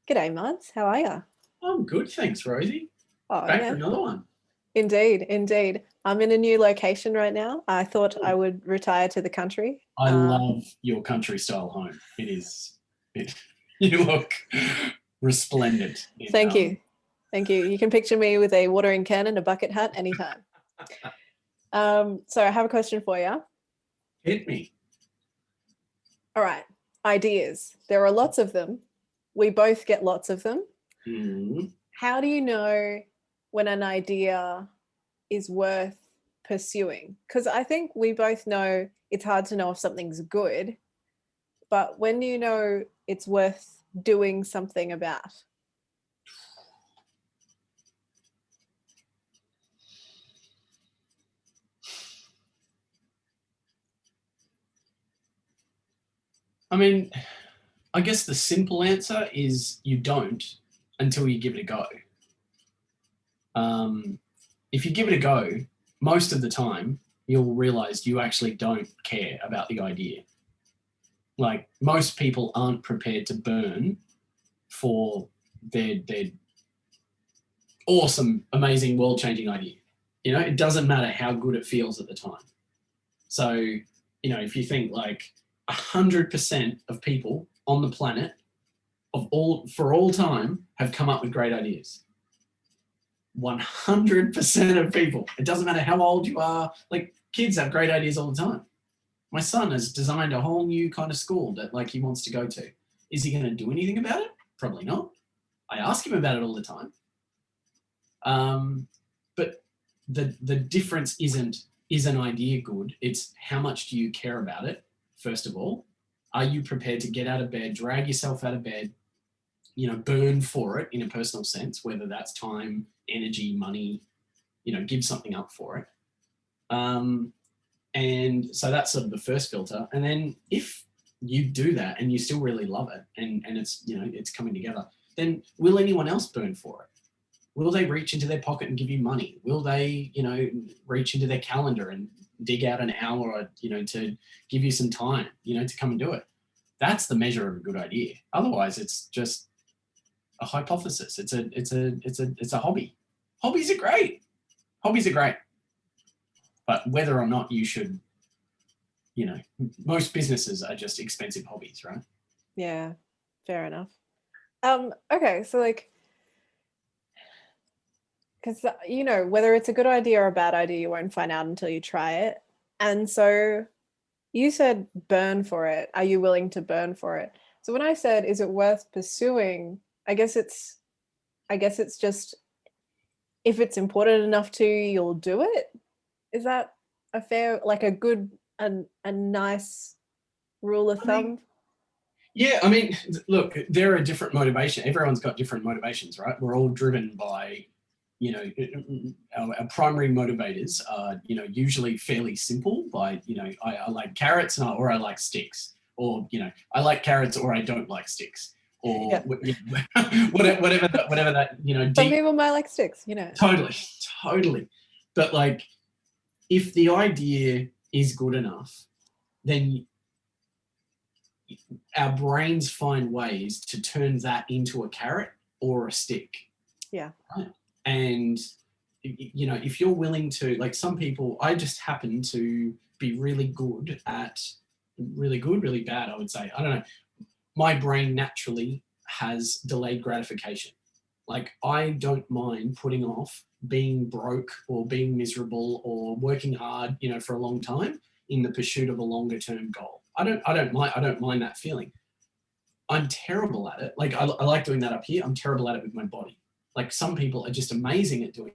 G'day, Muds. How are you? I'm good, thanks, Rosie. Oh, Back for yeah. another one. Indeed, indeed. I'm in a new location right now. I thought I would retire to the country. I love your country style home. You look resplendent. Thank you. Thank you. You can picture me with a watering can and a bucket hat anytime. So I have a question for you. Hit me. All right. Ideas. There are lots of them. We both get lots of them. Mm. How do you know when an idea is worth pursuing? Because I think we both know it's hard to know if something's good, but when do you know it's worth doing something about? I mean, I guess the simple answer is you don't until you give it a go. If you give it a go, most of the time, you'll realize you actually don't care about the idea. Like, most people aren't prepared to burn for their awesome, amazing, world-changing idea. It doesn't matter how good it feels at the time. So, if you think like 100% of people on the planet for all time have come up with great ideas. 100% of people. It doesn't matter how old you are. Like, kids have great ideas all the time. My son has designed a whole new kind of school that he wants to go to. Is he going to do anything about it? Probably not. I ask him about it all the time. But the difference isn't, is an idea good? It's how much do you care about it, first of all? Are you prepared to get out of bed, drag yourself out of bed, burn for it in a personal sense, whether that's time, energy, money, give something up for it. And so that's sort of the first filter. And then if you do that and you still really love it and it's, it's coming together, then will anyone else burn for it? Will they reach into their pocket and give you money? Will they, reach into their calendar and dig out an hour, to give you some time, to come and do it? That's the measure of a good idea. Otherwise, it's just a hypothesis. It's a hobby. Hobbies are great. But whether or not you should, most businesses are just expensive hobbies, right? Yeah, fair enough. Okay, so because whether it's a good idea or a bad idea, you won't find out until you try it. And so you said burn for it. Are you willing to burn for it? So when I said, is it worth pursuing? I guess it's just, if it's important enough to you, you'll do it. Is that a fair, like a good, a nice rule of thumb? Yeah, look, there are different motivations. Everyone's got different motivations, right? We're all driven by, our primary motivators are, usually fairly simple. By, I like carrots or I like sticks, or I like carrots or I don't like sticks, or Yeah. whatever that Some deep. people might like sticks, Totally. But if the idea is good enough, then our brains find ways to turn that into a carrot or a stick. Yeah. Right? And, if you're willing to, like some people, I just happen to be really good, really bad, I would say. I don't know. My brain naturally has delayed gratification. Like, I don't mind putting off being broke or being miserable or working hard, for a long time in the pursuit of a longer term goal. I don't mind that feeling. I'm terrible at it. Like, I like doing that up here. I'm terrible at it with my body. Like, some people are just amazing at doing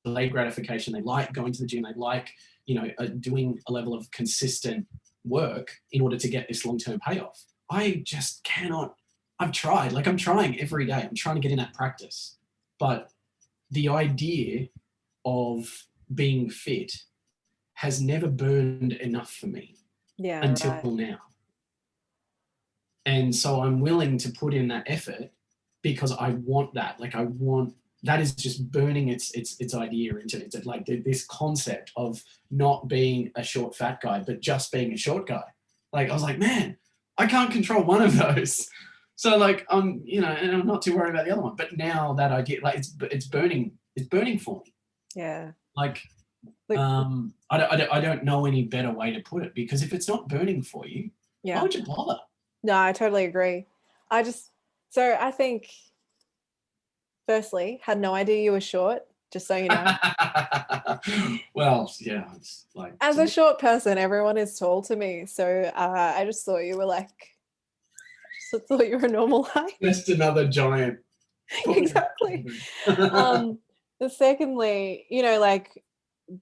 delayed gratification. They like going to the gym. They like, doing a level of consistent work in order to get this long-term payoff. I just cannot. I've tried. Like, I'm trying every day. I'm trying to get in that practice. But the idea of being fit has never burned enough for me until now. And so I'm willing to put in that effort because I want that. Like, that is just burning its idea into it. Like, this concept of not being a short fat guy, but just being a short guy. Like, I was like, man, I can't control one of those. So like you know, and I'm not too worried about the other one. But now that idea, like it's burning for me. Yeah. Like Like, I don't know any better way to put it, because if it's not burning for you, why yeah. would you bother? No, I totally agree. So I think, firstly, had no idea you were short, just so you know. Well, yeah, it's like As a short person, everyone is tall to me. So I just thought you were like, just thought you were a normal height. just another giant. Exactly. Secondly, like,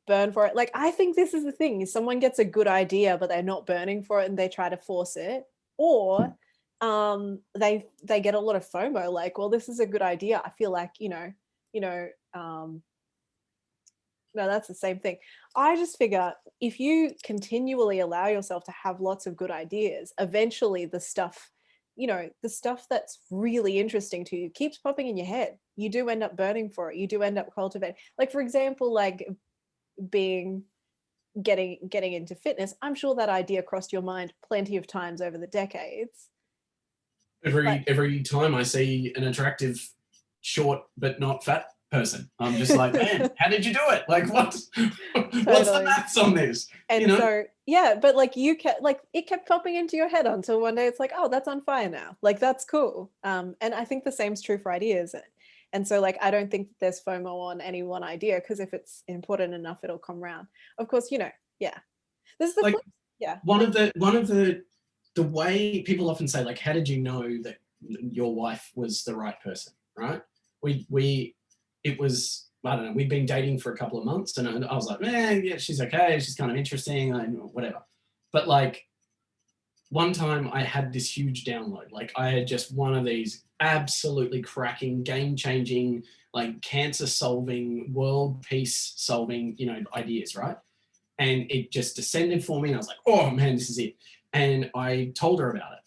burn for it. Like, I think this is the thing: is someone gets a good idea, but they're not burning for it, and they try to force it, or they get a lot of FOMO. Like, well, this is a good idea. I feel like no, that's the same thing. I just figure if you continually allow yourself to have lots of good ideas, eventually the stuff that's really interesting to you keeps popping in your head. You do end up burning for it. You do end up cultivating. Like, for example, like being getting into fitness. I'm sure that idea crossed your mind plenty of times over the decades. But Every time I see an attractive, short but not fat person, I'm just like, man, how did you do it? Like, what's the maths on this? And so, yeah, but like it kept popping into your head until one day it's like, oh, that's on fire now. Like, that's cool. And I think the same's true for ideas. And so, like, I don't think that there's FOMO on any one idea, because if it's important enough, it'll come around. Of course, yeah. This is the like flip. Yeah. One of the way people often say, like, how did you know that your wife was the right person, right? It was, I don't know, we'd been dating for a couple of months, and I was like, yeah, she's okay, she's kind of interesting, whatever. But like, one time I had this huge download. Like, I had just one of these absolutely cracking, game-changing, like cancer-solving, world peace solving, ideas, right? And it just descended for me, and I was like, oh man, this is it. And I told her about it,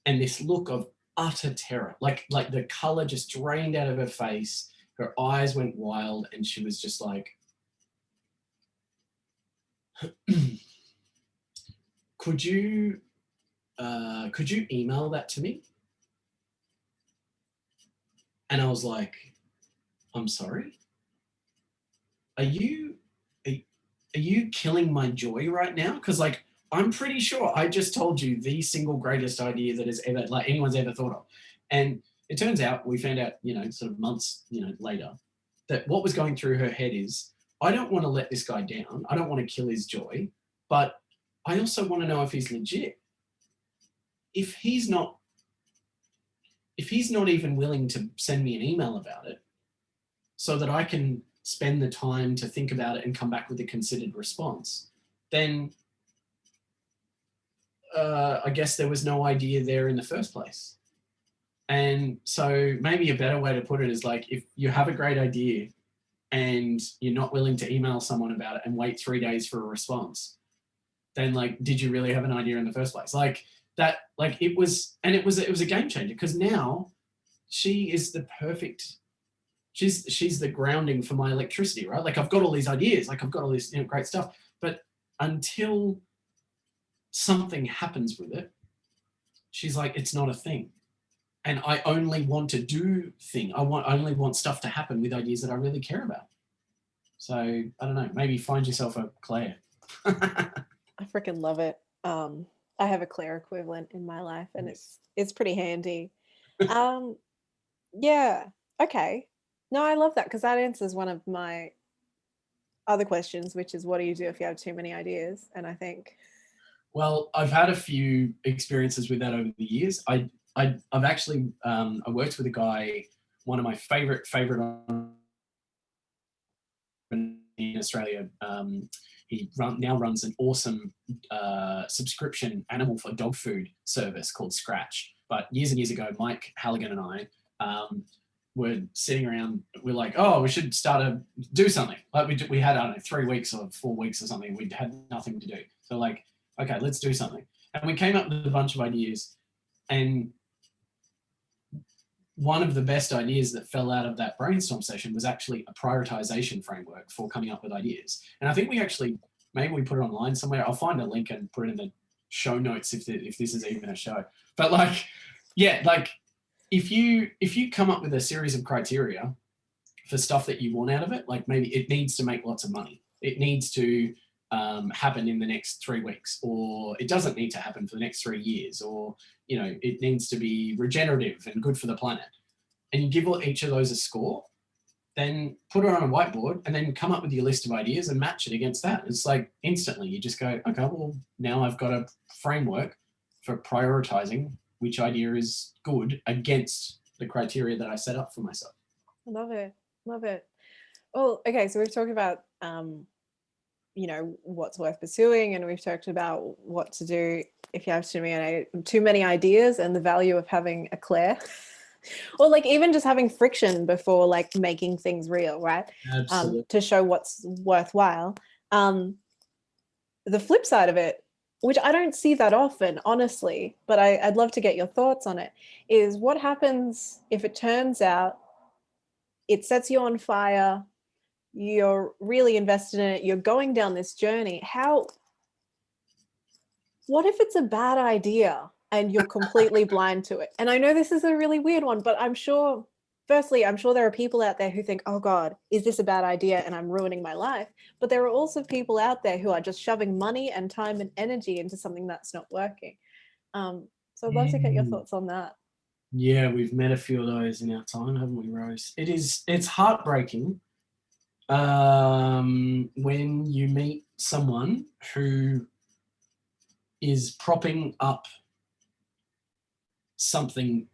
and this look of utter terror, like the color just drained out of her face, her eyes went wild, and she was just like, could you email that to me? And I was like, I'm sorry? Are you killing my joy right now? Because, like, I'm pretty sure I just told you the single greatest idea that anyone's ever thought of. And it turns out, we found out, sort of months, later, that what was going through her head is, I don't want to let this guy down. I don't want to kill his joy, but I also want to know if he's legit. If he's not even willing to send me an email about it so that I can spend the time to think about it and come back with a considered response, then I guess there was no idea there in the first place. And so maybe a better way to put it is, like, if you have a great idea and you're not willing to email someone about it and wait 3 days for a response, then, like, did you really have an idea in the first place? Like that, like, it was a game changer, because now she is the perfect, she's the grounding for my electricity, right? Like, I've got all these ideas, like, I've got all this great stuff, but until something happens with it, she's like, it's not a thing. And I only want to do I only want stuff to happen with ideas that I really care about. So I don't know, maybe find yourself a Claire. I freaking love it. I have a Claire equivalent in my life, and it's pretty handy. Yeah. Okay. No, I love that, because that answers one of my other questions, which is, what do you do if you have too many ideas? And I think, well, I've had a few experiences with that over the years. I've actually I worked with a guy, one of my favorite in Australia. He now runs an awesome subscription animal for dog food service called Scratch. But years and years ago, Mike Halligan and I were sitting around. We're like, oh, we should do something. Like, we had, I don't know, 3 weeks or 4 weeks or something. We'd had nothing to do. So, like, okay, let's do something. And we came up with a bunch of ideas. And one of the best ideas that fell out of that brainstorm session was actually a prioritization framework for coming up with ideas. And I think maybe we put it online somewhere. I'll find a link and put it in the show notes if this is even a show. But like, yeah, like if you come up with a series of criteria for stuff that you want out of it, like maybe it needs to make lots of money. It needs to happen in the next 3 weeks, or it doesn't need to happen for the next 3 years, or, you know, it needs to be regenerative and good for the planet. And you give each of those a score, then put it on a whiteboard and then come up with your list of ideas and match it against that. It's like instantly you just go, okay, well, now I've got a framework for prioritizing which idea is good against the criteria that I set up for myself. I love it. Love it. Well, okay, so we've talked about you know, what's worth pursuing, and we've talked about what to do if you have too many ideas, and the value of having a Claire. Or like even just having friction before like making things real, right? Absolutely. To show what's worthwhile. The flip side of it, which I don't see that often, honestly, but I'd love to get your thoughts on it, is what happens if it turns out it sets you on fire, you're really invested in it, you're going down this journey. What if it's a bad idea and you're completely blind to it? And I know this is a really weird one, but I'm sure there are people out there who think, oh God, is this a bad idea and I'm ruining my life? But there are also people out there who are just shoving money and time and energy into something that's not working. So I'd love to get your thoughts on that. Yeah, we've met a few of those in our time, haven't we, Rose? It's heartbreaking when you meet someone who is propping up something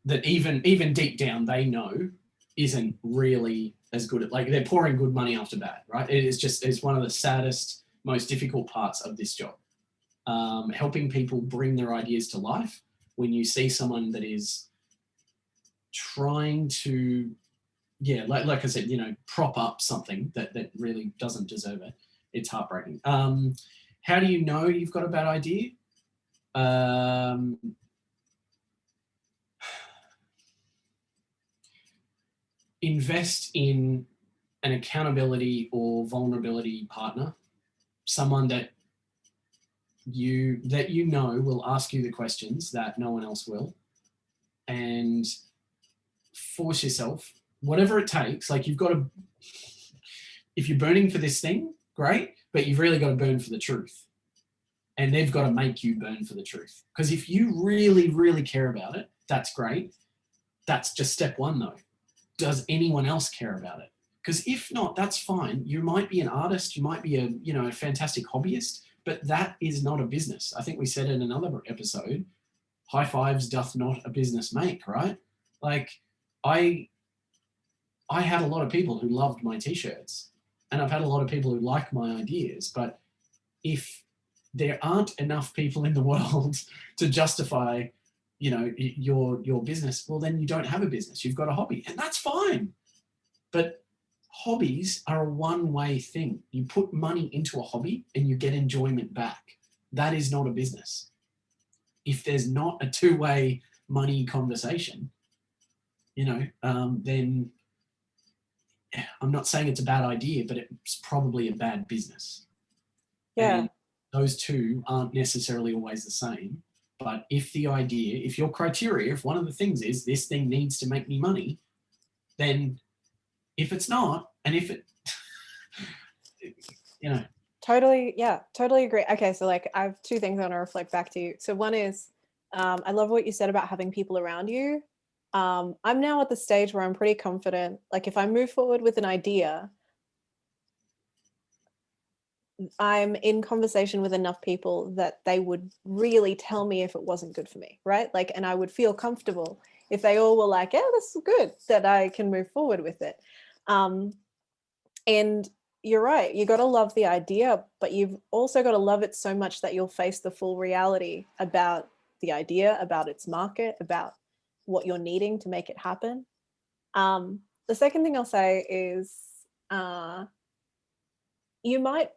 that even deep down they know isn't really as good at, like they're pouring good money after bad, right? It's one of the saddest, most difficult parts of this job. Helping people bring their ideas to life. When you see someone that is trying to, yeah, like I said, you know, prop up something that really doesn't deserve it, it's heartbreaking. How do you know you've got a bad idea? Invest in an accountability or vulnerability partner, someone that you know will ask you the questions that no one else will, and force yourself, whatever it takes. Like you've got to, if you're burning for this thing, great, but you've really got to burn for the truth, and they've got to make you burn for the truth. Because if you really, really care about it, that's great. That's just step one though. Does anyone else care about it? Because if not, that's fine. You might be an artist, you might be a fantastic hobbyist, but that is not a business. I think we said in another episode, high fives doth not a business make, right? Like I had a lot of people who loved my t-shirts, and I've had a lot of people who like my ideas, but if there aren't enough people in the world to justify, you know, your business, well, then you don't have a business. You've got a hobby, and that's fine. But hobbies are a one-way thing. You put money into a hobby and you get enjoyment back. That is not a business. If there's not a two-way money conversation, you know, then I'm not saying it's a bad idea, but it's probably a bad business. Yeah. And those two aren't necessarily always the same. But if your criteria, if one of the things is this thing needs to make me money, then if it's not, and if it, you know. Totally. Yeah, totally agree. Okay. So like I have two things I want to reflect back to you. So one is, I love what you said about having people around you. I'm now at the stage where I'm pretty confident. Like if I move forward with an idea, I'm in conversation with enough people that they would really tell me if it wasn't good for me, right? Like, and I would feel comfortable if they all were like, yeah, this is good, that I can move forward with it. And you're right, you got to love the idea, but you've also got to love it so much that you'll face the full reality about the idea, about its market, about what you're needing to make it happen. The second thing I'll say is you might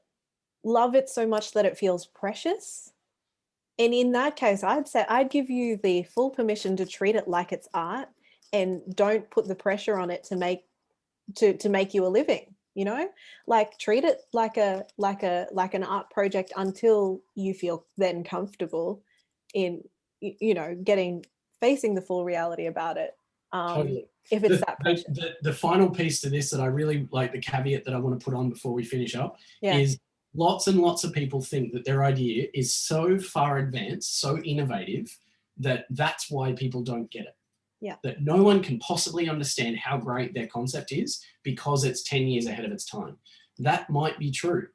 love it so much that it feels precious. And in that case, I'd say I'd give you the full permission to treat it like it's art, and don't put the pressure on it to make you a living. you know, like treat it like an art project until you feel then comfortable in, you know, facing the full reality about it. Totally. If it's that precious. The final piece to this that I really like, the caveat that I want to put on before we finish up, Yeah. is lots and lots of people think that their idea is so far advanced, so innovative, that that's why people don't get it. Yeah. That no one can possibly understand how great their concept is because it's 10 years ahead of its time. That might be true.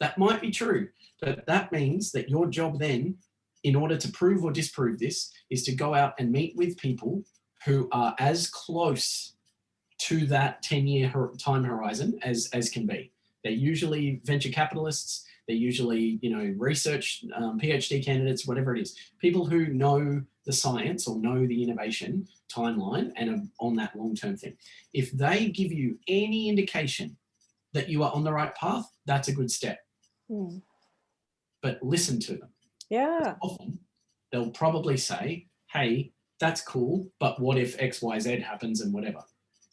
That might be true. But that means that your job then, in order to prove or disprove this, is to go out and meet with people who are as close to that 10-year time horizon as can be. They're usually venture capitalists. They're usually, you know, research PhD candidates, whatever it is. People who know the science or know the innovation timeline and are on that long-term thing. If they give you any indication that you are on the right path, that's a good step. But listen to them. Yeah. Often they'll probably say, hey, that's cool, but what if X, Y, Z happens and whatever?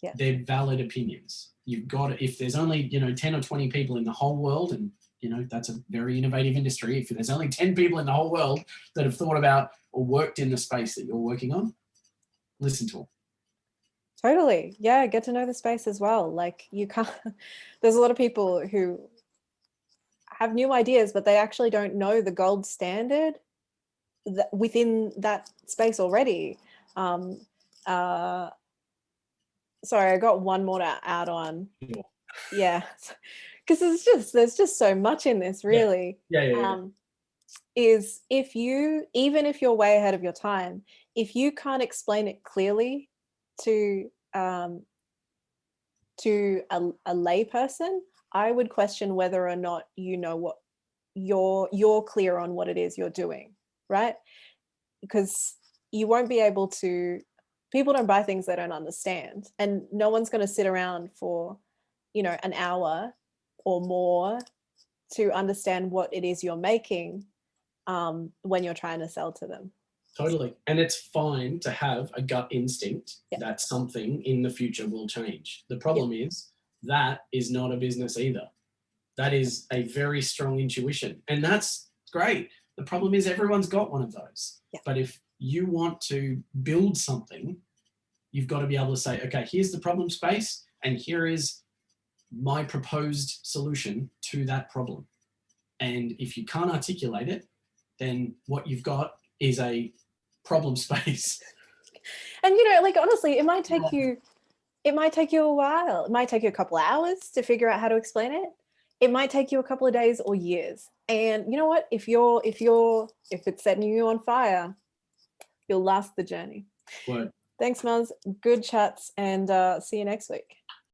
Yeah. They're valid opinions. You've got, if there's only, you know, 10 or 20 people in the whole world, and, you know, that's a very innovative industry. If there's only 10 people in the whole world that have thought about or worked in the space that you're working on, listen to them. Totally. Yeah. Get to know the space as well. Like you can't, there's a lot of people who have new ideas, but they actually don't know the gold standard within that space already. Sorry, I got one more to add on. Yeah, because there's just so much in this, really. Yeah. Is even if you're way ahead of your time, if you can't explain it clearly to a lay person, I would question whether or not you know what you're clear on what it is you're doing, right? Because you won't be able to, people don't buy things they don't understand, and no one's going to sit around for, you know, an hour or more to understand what it is you're making when you're trying to sell to them. Totally. And it's fine to have a gut instinct that something in the future will change. The problem is that is not a business either. That is a very strong intuition, and that's great. The problem is everyone's got one of those. But if you want to build something, you've got to be able to say, okay, here's the problem space, and here is my proposed solution to that problem. And if you can't articulate it, then what you've got is a problem space. And, you know, like, honestly, it might take you a while. It might take you a couple of hours to figure out how to explain it. It might take you a couple of days or years. And you know what? If it's setting you on fire, you'll last the journey. Word. Thanks, Muzz. Good chats, and see you next week.